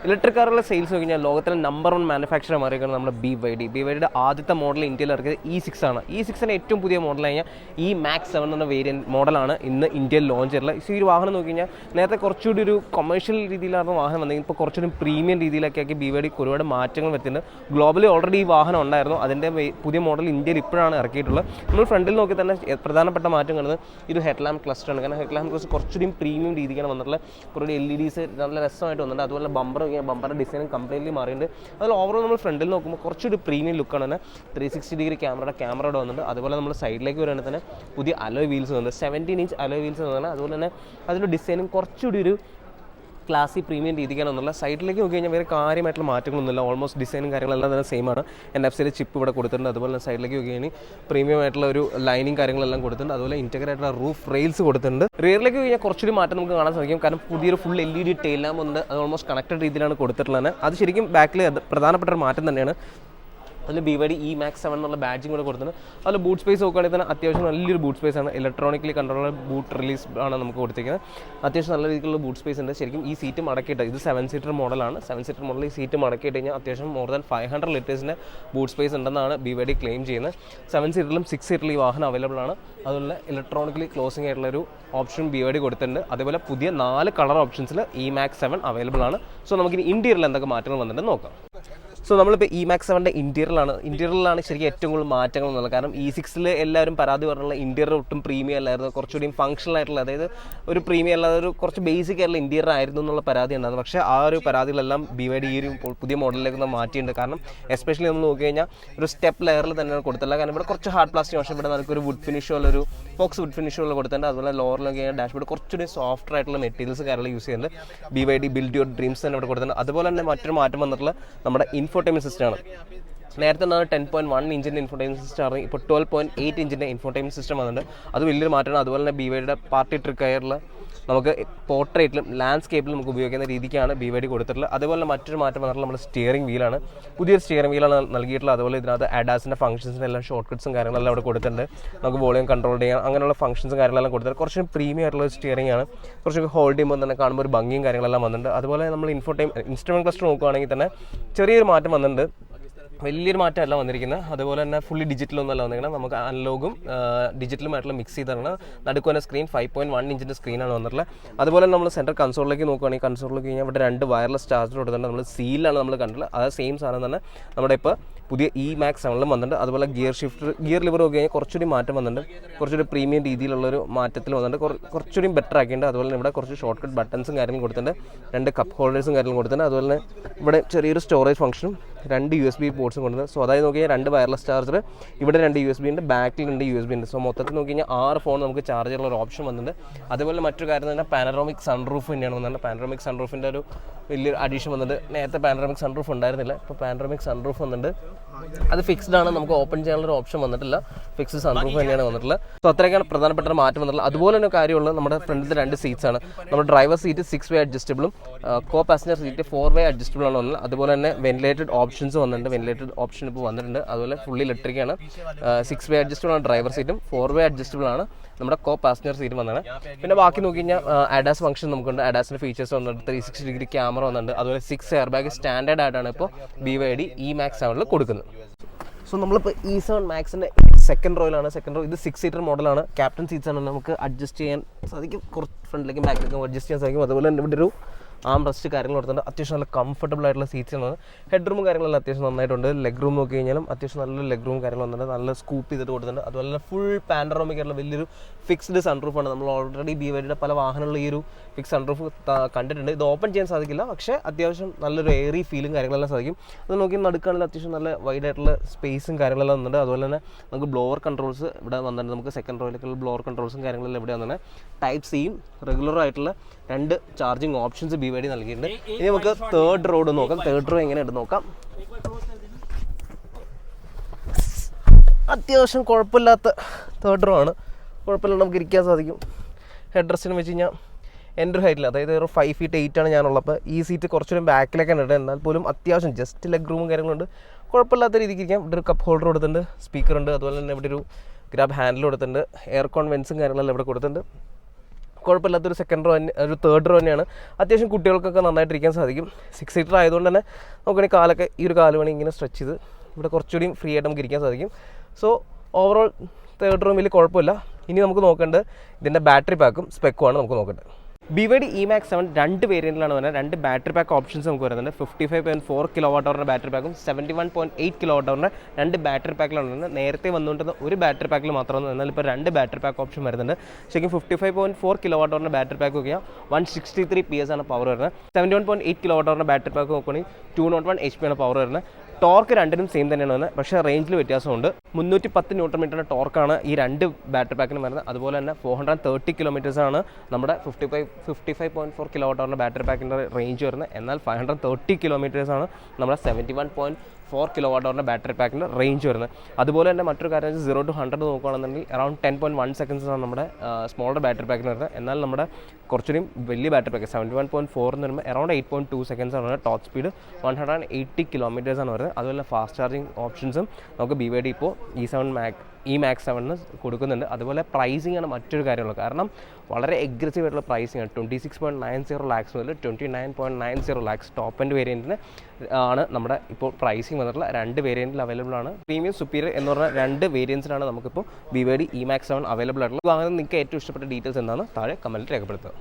Electric കാറുകളുടെ sales നോക്കിയാൽ ലോകത്തിലെ നമ്പർ 1 മാനുഫാക്ചർ മാറിയിരിക്കുന്നത് നമ്മുടെ BYD ആദ്യത്തെ മോഡൽ ഇന്ത്യയിൽ ഇറക്കിയത് E6 ആണ്. E6ൻ്റെ ഏറ്റവും പുതിയ മോഡൽ കഴിഞ്ഞാൽ Max 7 എന്ന വേരിയൻറ്റ് മോഡലാണ് ഇന്ന് ഇന്ത്യയിൽ ലോഞ്ച് ചെയ്തിട്ടുള്ളത്. ഈ ഒരു വാഹനം നോക്കി കഴിഞ്ഞാൽ നേരത്തെ കുറച്ചുകൂടി ഒരു കൊമേഴ്ഷ്യൽ രീതിയിലായിരുന്നു വാഹനം വന്നെങ്കിൽ ഇപ്പോൾ കുറച്ചൊരു പ്രീമിയം രീതിയിലൊക്കെ ആക്കി BYD ഒരുപാട് മാറ്റങ്ങൾ വരുത്തുന്നുണ്ട്. ഗ്ലോബലി ഓൾറെഡി ഈ വാഹനം ഉണ്ടായിരുന്നു. അതിൻ്റെ പുതിയ മോഡൽ ഇന്ത്യയിൽ ഇപ്പോഴാണ് ഇറക്കിയിട്ടുള്ളത്. നമ്മൾ ഫ്രണ്ടിൽ നോക്കി തന്നെ പ്രധാനപ്പെട്ട മാറ്റം കാണുന്നത് ഇത് ഹെഡ് ലാമ്പ് ക്ലസ്റ്ററാണ്. കാരണം ഹെഡ് ലാമ്പ് ക്ലസ്റ്റർ കുറച്ചുകൂടി പ്രീമിയം രീതിക്കാണ് വന്നിട്ടുള്ളത്. കുറേ LEDs നല്ല രസമായിട്ട് വന്നിട്ടുണ്ട്. അതുപോലെ ബമ്പറിൻ്റെ ഡിസൈനും കംപ്ലീറ്റ്ലി മാറിയിട്ടുണ്ട്. അതിൽ ഓവറോൾ നമ്മൾ ഫ്രണ്ടിൽ നോക്കുമ്പോൾ കുറച്ചൊരു പ്രീമിയം ലുക്കാണ് തന്നെ. 360 ഡിഗ്രി ക്യാമറ ഇവിടെ വന്നിട്ടുണ്ട്. അതുപോലെ നമ്മൾ സൈഡിലേക്ക് വരുവാണെങ്കിൽ തന്നെ പുതിയ അലോയ് വീൽസ് വന്നിട്ടുണ്ട്. 17 ഇഞ്ച് അലോയ് വീൽസ് വന്നിട്ടുണ്ട്. അതുപോലെ തന്നെ അതിൻ്റെ ഡിസൈനും കുറച്ചുകൂടി ഒരു ക്ലാസി പ്രീമിയം രീതിക്കാണ് വന്നുള്ളത്. സൈഡിലേക്ക് നോക്കി കഴിഞ്ഞാൽ വേറെ കാര്യമായിട്ടുള്ള മാറ്റങ്ങളൊന്നുമില്ല. ഓൾമോസ്റ്റ് ഡിസൈനും കാര്യങ്ങളെല്ലാം തന്നെ സെയിം ആണ്. NFC ചിപ്പ് ഇവിടെ കൊടുത്തിട്ടുണ്ട്. അതുപോലെ തന്നെ സൈഡിലേക്ക് നോക്കി കഴിഞ്ഞാൽ പ്രീമിയം ആയിട്ടുള്ള ഒരു ലൈനിങ് കാര്യങ്ങളെല്ലാം കൊടുത്തിട്ടുണ്ട്. അതുപോലെ ഇൻറ്റഗ്രേറ്റഡ് ആയിട്ടുള്ള റൂഫ് റെയിൽസ് കൊടുത്തിട്ടുണ്ട്. റിയറിലേക്ക് കഴിഞ്ഞാൽ കുറച്ചൊരു മാറ്റം നമുക്ക് കാണാൻ സാധിക്കും. കാരണം പുതിയൊരു ഫുൾ LED ടെയിൽ ലാമ്പ് ഉണ്ട്. അത് ഓൾമോസ്റ്റ് കണക്റ്റഡ് രീതിയിലാണ് കൊടുത്തിട്ടുള്ളത്. അത് ശരിക്കും ബാക്കിൽ പ്രധാനപ്പെട്ട ഒരു മാറ്റം തന്നെയാണ്. അതിൽ BYD Max 7 എന്നുള്ള ബാഡ്ജിങ് കൂടെ കൊടുത്തിട്ടുണ്ട്. അതിൽ ബൂട്ട് സ്പേസ് നോക്കുകയാണെങ്കിൽ തന്നെ അത്യാവശ്യം നല്ലൊരു ബൂട്ട് സ്പേസ് ആണ്. ഇലക്ട്രോണിക്കലി കൺട്രോൾ ബൂട്ട് റിലീസ് ആണ് നമുക്ക് കൊടുത്തിരിക്കുന്നത്. അത്യാവശ്യം നല്ല രീതിയിലുള്ള ബൂട്ട് സ്പേസ് ഉണ്ട്. ശരിക്കും ഈ സീറ്റ് മടക്കിയിട്ട് ഇത് 7 സീറ്റർ മോഡലാണ്. 7 സീറ്റർ മോഡൽ ഈ സീറ്റ് മടക്കിയിട്ട് കഴിഞ്ഞാൽ അത്യാവശ്യം മോർ ദാൻ 500 ലിറ്റേഴ്സിൻ്റെ ബൂട്ട് സ്പേസ് ഉണ്ടെന്നാണ് BYD ക്ലെയിം ചെയ്യുന്നത്. 7 സീറ്ററിലും 6 സീറ്ററിലും ഈ വാഹനം അവൈലബിൾ ആണ്. അതുപോലെ ഇലക്ട്രോണിക്കലി ക്ലോസിംഗ് ആയിട്ടുള്ളൊരു ഓപ്ഷൻ BYD കൊടുത്തിട്ടുണ്ട്. അതേപോലെ പുതിയ 4 കളർ ഓപ്ഷൻസിൽ Max 7 അവൈലബിൾ ആണ്. സോ നമുക്കിനി ഇൻറ്റീരിയറിൽ എന്തൊക്കെ മാറ്റങ്ങൾ വന്നിട്ട് നോക്കാം. സോ നമ്മളിപ്പോൾ Max 7ൻ്റെ ഇൻറ്റീരിയറിലാണ് ശരിക്കും ഏറ്റവും കൂടുതൽ മാറ്റങ്ങൾ വന്നത്. കാരണം E6 എല്ലാവരും പരാതി പറഞ്ഞുള്ള ഇൻറ്റീരിയർ ഒട്ടും പ്രീമിയം അല്ലായിരുന്നു. കുറച്ചുകൂടി ഫംഗ്ഷണൽ ആയിട്ടുള്ള, അതായത് ഒരു പ്രീമിയം അല്ലാതെ ഒരു കുറച്ച് ബേസിക് ആയിട്ടുള്ള ഇൻറ്റീരിയർ ആയിരുന്നു എന്നുള്ള പരാതി ഉണ്ടായിരുന്നു. പക്ഷേ ആ ഒരു പരാതികളെല്ലാം BYD ഈ ഒരു പുതിയ മോഡലിലേക്ക് മാറ്റിയിട്ടുണ്ട്. കാരണം എസ്പെഷ്യലി നമ്മൾ നോക്കി കഴിഞ്ഞാൽ ഒരു സ്റ്റെപ്പ് ലെയറിൽ തന്നെയാണ് കൊടുത്തില്ല. കാരണം ഇവിടെ കുറച്ച് ഹാർഡ് പ്ലാസ്റ്റിക്, പക്ഷേ ഇവിടെ നമുക്കൊരു വുഡ് ഫിനിഷുള്ളൊരു ബോക്സ് വുഡ് ഫിനിഷുള്ള കൊടുത്തിട്ടുണ്ട്. അതുപോലെ ലോറിൽ നോക്കി കഴിഞ്ഞാൽ ഡാഷ്ബോർഡ് കുറച്ചുകൂടി സോഫ്റ്റ് ആയിട്ടുള്ള മെറ്റീരിയൽസ് കാര്യങ്ങൾ യൂസ് ചെയ്യുന്നുണ്ട്. BYD ബിൽഡ് യുവർ ഡ്രീംസ് തന്നെ ഇവിടെ കൊടുത്തിട്ടുണ്ട്. അതുപോലെ തന്നെ മറ്റൊരു മാറ്റം വന്നിട്ടുള്ള നമ്മുടെ ഇൻഫോർടൈൻമെന്റ് സിസ്റ്റമാണ്. നേരത്തെ 10.1 ഇഞ്ചിൻ്റെ ഇൻഫോർടൈൻമെന്റ് സിസ്റ്റം ആണ്. ഇപ്പോൾ 12.8 ഇഞ്ചിൻ്റെ ഇൻഫോർടൈൻമെന്റ് സിസ്റ്റം വന്നിട്ടുണ്ട്. അത് വലിയൊരു മാറ്റമാണ്. അതുപോലെ തന്നെ BYDയുടെ പാർട്ടി ട്രിക്ക് ആയിട്ടുള്ള നമുക്ക് പോർട്രേറ്റിലും ലാൻഡ്സ്കേപ്പിലും നമുക്ക് ഉപയോഗിക്കുന്ന രീതിക്കാണ് BYD കൊടുത്തിട്ടുള്ളത്. അതുപോലെ മറ്റൊരു മാറ്റം വന്നിട്ടുള്ള നമ്മുടെ സ്റ്റിയറിംഗ് വീലാണ്. പുതിയൊരു സ്റ്റിയറിംഗ് വീലാണ് നൽകിയിട്ടുള്ളത്. അതുപോലെ ഇതിനകത്ത് ADASൻ്റെ ഫംഗ്ഷൻസിനെല്ലാം ഷോർട്ട് കട്ട്സും കാര്യങ്ങളെല്ലാം അവിടെ കൊടുത്തിട്ടുണ്ട്. നമുക്ക് വോളിയം കൺട്രോൾ ചെയ്യാം, അങ്ങനെയുള്ള ഫംഗ്ഷൻസും കാര്യങ്ങളെല്ലാം കൊടുത്തിട്ടുണ്ട്. കുറച്ച് പ്രീമിയം ആയിട്ടുള്ള സ്റ്റിയറിംഗ് ആണ്. കുറച്ച് ഹോൾഡ് ചെയ്യുമ്പോൾ തന്നെ കാണുമ്പോൾ ഒരു ഭംഗിയും കാര്യങ്ങളെല്ലാം വന്നിട്ടുണ്ട്. അതുപോലെ നമ്മൾ ഇൻസ്ട്രുമെൻറ്റ് ക്ലസ്റ്റർ നോക്കുകയാണെങ്കിൽ തന്നെ ചെറിയൊരു മാറ്റം വന്നിട്ടുണ്ട്. വലിയൊരു മാറ്റമല്ല വന്നിരിക്കുന്നത്. അതുപോലെ തന്നെ ഫുള്ളി ഡിജിറ്റലൊന്നുമല്ല വന്നിരിക്കുന്നത്. നമുക്ക് അനലോഗും ഡിജിറ്റലുമായിട്ടുള്ള മിക്സ് ചെയ്താണ്. നടുക്കുവന്ന സ്ക്രീൻ 5.1 ഇഞ്ചിൻ്റെ സ്ക്രീനാണ് വന്നിട്ടുള്ളത്. അതുപോലെ നമ്മൾ സെൻട്രൽ കൺസോളിലേക്ക് നോക്കുകയാണെങ്കിൽ കൺസോളിലേക്ക് കഴിഞ്ഞാൽ ഇവിടെ 2 വയർലെസ് ചാർജർ കൊടുത്തിട്ടുണ്ട്. നമ്മൾ സീലാണ് നമ്മൾ കണ്ടിട്ടുള്ളത്. അത് സെയിം സാധനം തന്നെ നമ്മുടെ ഇപ്പോൾ പുതിയ Max 7 വന്നിട്ടുണ്ട്. അതുപോലെ ഗിയർ ലിവർ നോക്കി കഴിഞ്ഞാൽ കുറച്ചുകൂടി മാറ്റം വന്നിട്ടുണ്ട്. കുറച്ചൊരു പ്രീമിയം രീതിയിലുള്ളൊരു മാറ്റത്തിൽ വന്നിട്ടുണ്ട്. കുറച്ചുകൂടി ബെറ്റർ ആക്കിയിട്ടുണ്ട്. അതുപോലെ തന്നെ ഇവിടെ കുറച്ച് ഷോർട്ട് കട്ട് ബട്ടൺസും കാര്യങ്ങളും കൊടുത്തിട്ടുണ്ട്. 2 കപ്പ് ഹോൾഡേഴ്സും കാര്യങ്ങളും കൊടുത്തിട്ടുണ്ട്. അതുപോലെ തന്നെ ഇവിടെ ചെറിയൊരു സ്റ്റോറേജ് ഫംഗ്ഷനും 2 USB പോർട്സും കൊടുത്തിട്ടുണ്ട്. സോ അതായത് നോക്കി കഴിഞ്ഞാൽ 2 വയർലെസ് ചാർജർ, ഇവിടെ 2 USB ഉണ്ട്, ബാക്കിൽ 2 USB ഉണ്ട്. സോ മൊത്തത്തിൽ നോക്കി കഴിഞ്ഞാൽ 6 ഫോൺ നമുക്ക് ചാർജ് ചെയ്യാനുള്ള ഒരു ഓപ്ഷൻ വന്നിട്ടുണ്ട്. അതുപോലെ മറ്റൊരു കാര്യം തന്നെ പാനറോമിക് സൺറൂഫ് തന്നെയാണ് വന്നിട്ടുണ്ട്. പാനറോമിക് സൺറൂഫിൻ്റെ ഒരു വലിയൊരു അഡീഷൻ വന്നിട്ട് നേരത്തെ പാനറോമിക് സൺറൂഫ് ഉണ്ടായിരുന്നില്ല. ഇപ്പോൾ പാനറോമിക് സൺറൂഫ് വന്നിട്ടുണ്ട്. അത് ഫിക്സ്ഡ് ആണ്, നമുക്ക് ഓപ്പൺ ചെയ്യാനുള്ള ഒരു ഓപ്ഷൻ വന്നിട്ടില്ല. ഫിക്സ്ഡ് സൺറൂഫ് തന്നെയാണ് വന്നിട്ടുള്ളത്. സോ അത്രയൊക്കെയാണ് പ്രധാനപ്പെട്ട ഒരു മാറ്റം വന്നിട്ടുള്ളത്. അതുപോലെ തന്നെ കാര്യമുള്ളത് നമ്മുടെ ഫ്രണ്ടിലത്തെ 2 സീറ്റ്സ് ആണ്. നമ്മുടെ ഡ്രൈവർ സീറ്റ് 6 വേ അഡ്ജസ്റ്റബിളും കോ പാസഞ്ചർ സീറ്റ് 4 വേ അഡ്ജസ്റ്റബിൾ ആണ് വന്നത്. അതുപോലെ തന്നെ വെന്റിലേറ്റഡ് ഓപ്ഷൻസ് വന്നിട്ടുണ്ട്. വെന്റിലേറ്റഡ് ഓപ്ഷൻ ഇപ്പോൾ വന്നിട്ടുണ്ട്. അതുപോലെ ഫുള്ളി ഇലക്ട്രിക് ആണ്. 6 വേ അഡ്ജസ്റ്റബിൾ ആണ് ഡ്രൈവർ സീറ്റും, 4 വേ അഡ്ജസ്റ്റബിൾ ആണ് നമ്മുടെ കോ പാസഞ്ചർ സീറ്റ് വന്നത്. പിന്നെ ബാക്കി നോക്കി കഴിഞ്ഞാൽ ADAS ഫംഗ്ഷൻ നമുക്കുണ്ട്. ADASൻ്റെ ഫീച്ചേഴ്സ് വന്നിട്ട് 360 ഡിഗ്രി ക്യാമറ വന്നിട്ടുണ്ട്. അതുപോലെ 6 എയർ ബാഗ് സ്റ്റാൻഡേർഡ് ആയിട്ടാണ് ഇപ്പോൾ BYD Max 7 കൊടുക്കുന്നത്. സോ നമ്മളിപ്പോൾ E7 Maxൻ്റെ സെക്കൻഡ് റോയിലാണ്. സെക്കൻഡ് റോ ഇത് 6 സീറ്റർ മോഡലാണ്. ക്യാപ്റ്റൻ സീറ്റ്സ് ആണ്. നമുക്ക് അഡ്ജസ്റ്റ് ചെയ്യാൻ സാധിക്കും. കുറച്ച് ഫ്രണ്ടിലേക്കും ബാക്കിലേക്കും അഡ്ജസ്റ്റ് ചെയ്യാൻ സാധിക്കും. അതുപോലെ തന്നെ ഇവിടെ ഒരു ആം റെസ്റ്റ് കാര്യങ്ങൾ കൊടുത്തിട്ടുണ്ട്. അത്യാവശ്യം നല്ല കംഫർട്ടബിൾ ആയിട്ടുള്ള സീറ്റ്സാണ്. ഹെഡ് റൂം കാര്യങ്ങളെല്ലാം അത്യാവശ്യം നന്നായിട്ടുണ്ട്. ലെഗ് റൂം നോക്കി കഴിഞ്ഞാലും അത്യാവശ്യം നല്ല ലെഗ് റൂം കാര്യങ്ങൾ വന്നിട്ടുണ്ട്. നല്ല സ്കൂപ്പ് ചെയ്തിട്ട് കൊടുത്തിട്ടുണ്ട്. അതുപോലെ തന്നെ ഫുൾ പാനറോമിക് ആയിട്ടുള്ള വലിയൊരു ഫിക്സ്ഡ് സൺറൂഫാണ്. നമ്മൾ ഓൾറെഡി BYDയുടെ പല വാഹനങ്ങളിൽ ഈ ഒരു ഫിക്സ് സൺറൂഫ് കണ്ടിട്ടുണ്ട്. ഇത് ഓപ്പൺ ചെയ്യാൻ സാധിക്കില്ല, പക്ഷേ അത്യാവശ്യം നല്ലൊരു എയറി ഫീലും കാര്യങ്ങളെല്ലാം സാധിക്കും. അത് നോക്കി നടുക്കാണെങ്കിൽ അത്യാവശ്യം നല്ല വൈഡ് ആയിട്ടുള്ള സ്പേസും കാര്യങ്ങളെല്ലാം വന്നിട്ടുണ്ട്. അതുപോലെ തന്നെ നമുക്ക് ബ്ലോവർ കൺട്രോൾസ് ഇവിടെ വന്നിട്ടുണ്ട്. നമുക്ക് സെക്കൻഡ് റോയിലേക്കുള്ള ബ്ലോവർ കൺട്രോൾസും കാര്യങ്ങളെല്ലാം ഇവിടെ വന്നിട്ടുണ്ട്. ടൈപ്പ് സിയും റെഗുലർ ആയിട്ടുള്ള 2 ചാർജിങ് ഓപ്ഷൻസ് BYD നൽകിയിട്ടുണ്ട്. ഇനി നമുക്ക് തേർഡ് റോ നോക്കാം. തേർഡ് റോ എങ്ങനെയുണ്ട് നോക്കാം. അത്യാവശ്യം കുഴപ്പമില്ലാത്ത തേർഡ് റോ ആണ്. കുഴപ്പമില്ലാണ്ട് നമുക്ക് ഇരിക്കാൻ സാധിക്കും. ഹെഡ് റെസ്റ്റിന് വെച്ച് കഴിഞ്ഞാൽ എൻ്റെ ഒരു ഹൈറ്റിൽ, അതായത് ഒരു 5 ഫീറ്റ് 8 ആണ് ഞാനുള്ളപ്പോൾ ഈ സീറ്റ് കുറച്ചൊരു ബാക്കിലേക്കാണ് ഇടുന്നത്. എന്നാൽ പോലും അത്യാവശ്യം ജസ്റ്റ് ലെഗ് റൂമും കാര്യങ്ങളുണ്ട്. കുഴപ്പമില്ലാത്ത രീതിക്ക് ഇരിക്കാം. ഇവിടെ ഒരു കപ്പ് ഹോൾഡർ കൊടുത്തിട്ടുണ്ട്, സ്പീക്കറുണ്ട്. അതുപോലെ തന്നെ ഇവിടെ ഒരു ഗ്രാബ് ഹാൻഡിൽ കൊടുത്തിട്ടുണ്ട്. എയർ കോൺ വെൻസും കാര്യങ്ങളെല്ലാം ഇവിടെ കൊടുത്തിട്ടുണ്ട്. കുഴപ്പമില്ലാത്തൊരു സെക്കൻഡ് റോ ഒരു തേർഡ് റോ തന്നെയാണ്. അത്യാവശ്യം കുട്ടികൾക്കൊക്കെ നന്നായിട്ടിരിക്കാൻ സാധിക്കും. 6 സീറ്റർ ആയതുകൊണ്ട് തന്നെ നോക്കുകയാണെങ്കിൽ കാലൊക്കെ ഈ ഒരു കാലുമണി ഇങ്ങനെ സ്ട്രെച്ച് ചെയ്ത് ഇവിടെ കുറച്ചുകൂടി ഫ്രീ ആയിട്ട് നമുക്ക് ഇരിക്കാൻ സാധിക്കും. സോ ഓവറോൾ തേർഡ് റൂം വലിയ കുഴപ്പമില്ല. ഇനി നമുക്ക് നോക്കേണ്ടത് ഇതിൻ്റെ ബാറ്ററി പാക്കും സ്പെക്കുമാണ് നമുക്ക് നോക്കേണ്ടത്. BYD E-Max 7 രണ്ട് വേരിയൻറ്റിലാണ് വരുന്നത്. രണ്ട് ബാറ്ററി പാക്ക് ഓപ്ഷൻസ് നമുക്ക് വരുന്നുണ്ട്. 55.4 kWh ബാറ്ററി പാക്കും 71.8 kWh രണ്ട് ബാറ്ററി പാക്കിലാണ് വരുന്നത്. നേരത്തെ വന്നുകൊണ്ടിരുന്ന ഒരു ബാറ്ററി പാക്കിൽ മാത്രമാണ്, എന്നാൽ ഇപ്പോൾ രണ്ട് ബാറ്ററി പാക്ക് ഓപ്ഷൻ വരുന്നുണ്ട്. ശരിക്കും 55.4 kWh ബാറ്ററി പാക്ക് നോക്കിയാൽ 163 PS ആണ് പവർ വരുന്നത്. 71.8 kWh ബാറ്ററി പാക്ക് നോക്കുകയാണെങ്കിൽ 201 HP ആണ് പവർ വരുന്നത്. ടോർക്ക് രണ്ടിനും സെയിം തന്നെയാണ് വരുന്നത്, പക്ഷേ റേഞ്ചിൽ വ്യത്യാസമുണ്ട്. 310 Nm ടോർക്കാണ് ഈ രണ്ട് ബാറ്ററി പാക്കിനും വരുന്നത്. അതുപോലെ തന്നെ 430 km ആണ് നമ്മുടെ 55.4 kWh ബാറ്ററി പാക്കിൻ്റെ റേഞ്ച് വരുന്നത്. എന്നാൽ 530 km ആണ് നമ്മുടെ 71.4 kWh ബാറ്ററി പാക്കിൻ്റെ റേഞ്ച് വരുന്നത്. അതുപോലെ തന്നെ മറ്റൊരു കാര്യം 0 to 100 നോക്കുകയാണെന്നുണ്ടെങ്കിൽ അറൗണ്ട് 10.1 seconds ആണ് നമ്മുടെ സ്മോളർ ബാറ്ററി പാക്കിന് വരുന്നത്. എന്നാൽ നമ്മുടെ കുറച്ചുകൂടി വലിയ ബാറ്ററി പാക്ക് 71.4 എന്ന് പറയുമ്പോൾ അറൗണ്ട് 8.2 seconds ആണ് ടോപ്പ് സ്പീഡ്. 180 km ആണ് വരുന്നത്. അതുപോലെ ഫാസ്റ്റ് ചാർജിങ് ഓപ്ഷൻസും നമുക്ക് BYD ഇപ്പോൾ E-Max 7 കൊടുക്കുന്നുണ്ട്. അതുപോലെ പ്രൈസിംഗ് ആണ് മറ്റൊരു കാര്യമുള്ളത്. കാരണം വളരെ എഗ്രസീവ് ആയിട്ടുള്ള പ്രൈസിംഗ് ആണ്. 26.90 lakhs മുതൽ 29.90 lakhs ടോപ്പ് എൻഡ് വേരിയൻറ്റിന് ആണ് നമ്മുടെ ഇപ്പോൾ പ്രൈസിംഗ് വന്നിട്ടുള്ള രണ്ട് വേരിയൻറ്റിൽ അവൈലബിൾ ആണ്. പ്രീമിയം സുപ്പീരിയർ എന്ന് പറഞ്ഞ രണ്ട് വേരിയൻസിലാണ് നമുക്കിപ്പോൾ BYD E-Max 7 അവൈലബിൾ ആയിട്ടുള്ളത്. വാങ്ങുന്നത് നിങ്ങൾക്ക് ഏറ്റവും ഇഷ്ടപ്പെട്ട ഡീറ്റെയിൽസ് എന്താണ് താഴെ കമൻറ്റിൽ രേഖപ്പെടുത്തുക.